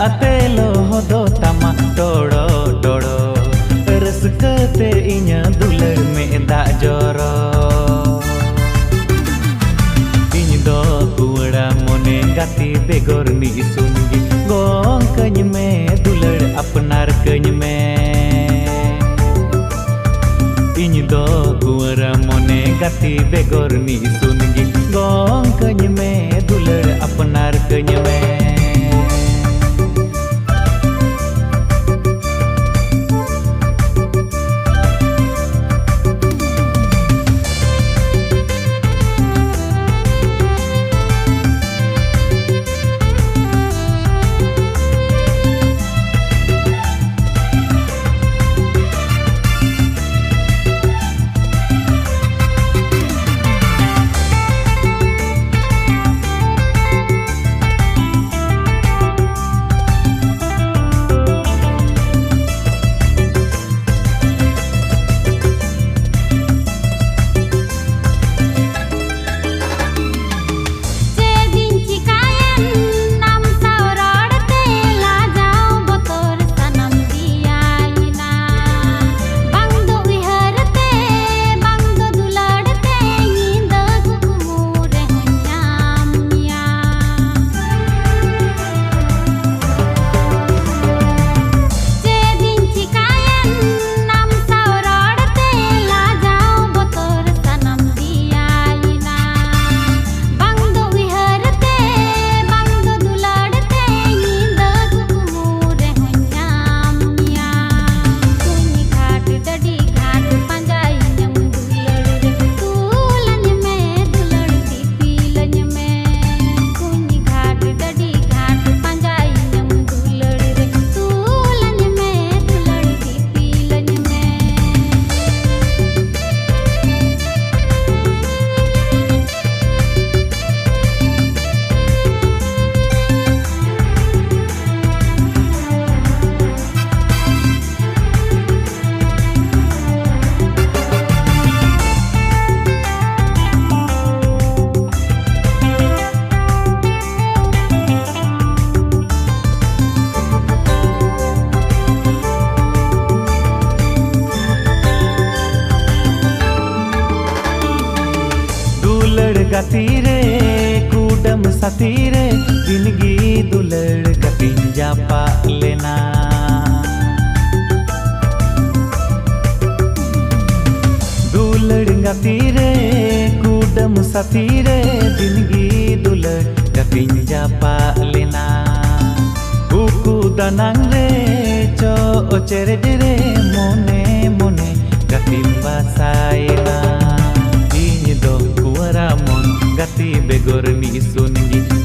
ate lohodo tama toro toro reskete inya duler me dak joro inya do kuara mone gati begor ni sungi gong kenyme duler apnar kenyme inya do kuara mone gati begor ni sungi gong kenyme duler apnar kenyme gatire kudam satire जिंदगी दुलड़ गतिन जापा लेना दुलड़ गतिरे कूडम सतीरे जिंदगी दुलड़ गतिन जापा लेना उकू Da Nang रे चो ओचेरे रे मोने मोने गतिन बासाइना इñ do kuara mon gati begor ni sungi